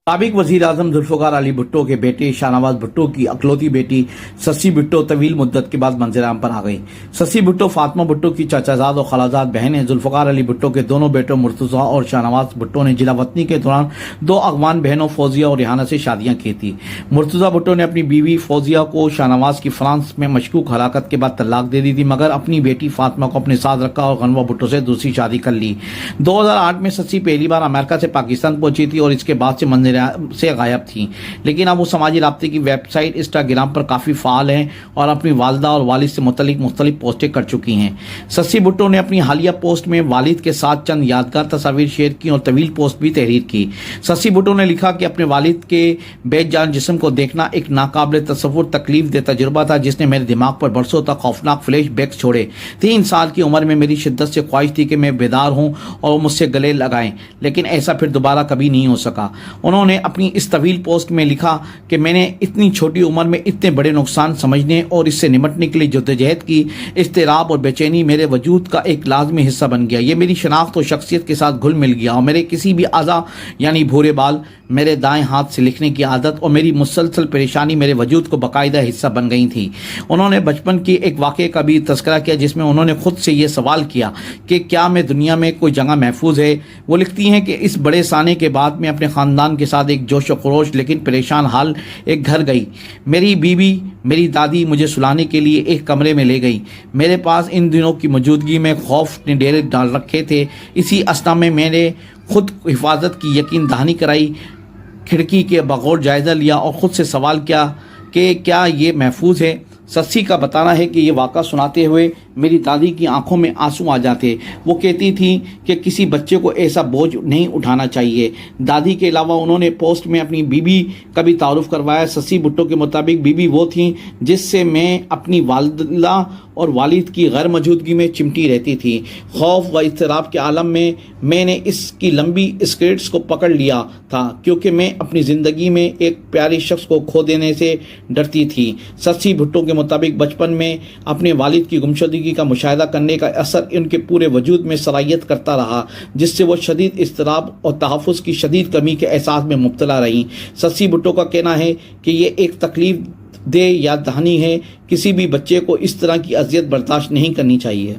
साबिक वजीर आजम जुल्फ़िकार अली भुट्टो के बेटे शाहनवाज भुट्टो की अकलौती बेटी सस्सी भुट्टो तवील मुद्दत के बाद मंजर-आम पर आ गई। सस्सी भुट्टो फातिमा भुट्टो की चाचाजाद और खालाजाद बहन है। जुल्फ़िकार अली भुट्टो के दोनों बेटों मुर्तज़ा और शाहनवाज भुट्टो ने जिला वतनी के दौरान दो अगवान बहनों फौजिया और रिहाना से शादियां की थी। मुर्तज़ा भुट्टो ने अपनी बीवी फौजिया को शाहनवाज की फ्रांस में मशकूक हलाकत के बाद तलाक दे दी थी, मगर अपनी बेटी फातिमा को अपने साथ रखा और गनवा भुट्टो से दूसरी शादी कर ली। 2008 में सस्सी पहली बार अमेरिका से पाकिस्तान पहुंची थी और इसके बाद से मंजर से गायब थी, लेकिन अब वो समाजी राब्ते की वेबसाइट इंस्टाग्राम पर काफ़ी फाल हैं और अपनी वालदा और वालिद से मुख्तलिफ पोस्टें कर चुकी हैं। सस्सी भुट्टो ने अपनी हालिया पोस्ट में वालिद के साथ चंद यादगार तस्वीर शेयर की और तवील पोस्ट भी तहरीर की। सस्सी भुट्टो ने लिखा कि अपने वालिद के बेजान जिस्म को देखना एक नाकाबिल तसव्वुर तकलीफ दे तजुर्बा था, जिसने मेरे दिमाग पर बरसों तक खौफनाक फ्लैश बैक्स छोड़े। 3 साल की उम्र में मेरी शिद्दत से ख्वाहिश थी कि मैं बेदार हूँ और मुझसे गले लगाएं, लेकिन ऐसा फिर दोबारा कभी नहीं हो सका। उन्होंने अपनी इस तवील पोस्ट में लिखा कि मैंने इतनी छोटी उम्र में इतने बड़े नुकसान समझने और इससे निपटने के लिए जद्दोजहद की। इज़्तिराब और बेचैनी मेरे वजूद का एक लाजमी हिस्सा बन गया। ये मेरी शनाख्त और शख्सियत के साथ घुल मिल गया और मेरे किसी भी आज़ा यानी भूरे बाल, मेरे दाएं हाथ से लिखने की आदत और मेरी मुसलसल परेशानी मेरे वजूद को बाकायदा हिस्सा बन गई थी। उन्होंने बचपन की एक वाक़े का भी तज़किरा किया जिसमें उन्होंने खुद से ये सवाल किया कि क्या मैं दुनिया में कोई जगह महफूज है। वो लिखती हैं कि इस बड़े साने के बाद मैं अपने ख़ानदान के साथ एक जोश व खरोश लेकिन परेशान हाल एक घर गई। मेरी बीवी मेरी दादी मुझे सुलाने के लिए एक कमरे में ले गई। मेरे पास इन दिनों की मौजूदगी में खौफ ने डेरे डाल रखे थे। इसी असना में मैंने खुद हिफाजत की यकीन दहानी कराई, खिड़की के बगौर जायज़ा लिया और ख़ुद से सवाल किया कि क्या ये महफूज है। सस्सी का बताना है कि ये वाक़ा सुनाते हुए मेरी दादी की आंखों में आंसू आ जाते। वो कहती थी कि किसी बच्चे को ऐसा बोझ नहीं उठाना चाहिए। दादी के अलावा उन्होंने पोस्ट में अपनी बीबी का भी तारुफ करवाया। सस्सी भुट्टो के मुताबिक बीबी वो थी जिससे मैं अपनी वालदा और वालिद की गैर मौजूदगी में चिमटी रहती थी। खौफ व इज़्तिराब के आलम में मैंने इसकी लंबी स्कर्ट्स को पकड़ लिया था क्योंकि मैं अपनी ज़िंदगी में एक प्यारे शख्स को खो देने से डरती थी। सस्सी भुट्टो के मुताबिक बचपन में अपने वालिद की गुमशुदगी का मुशाहिदा करने का असर उनके पूरे वजूद में सरायत करता रहा, जिससे वो शदीद इज़्तिराब और तहफ़्फ़ुज़ की शदीद कमी के एहसास में मुब्तला रही। सस्सी भुट्टो का कहना है कि ये एक तकलीफ दे याद दहानी है। किसी भी बच्चे को इस तरह की अज़ियत बर्दाश्त नहीं करनी चाहिए।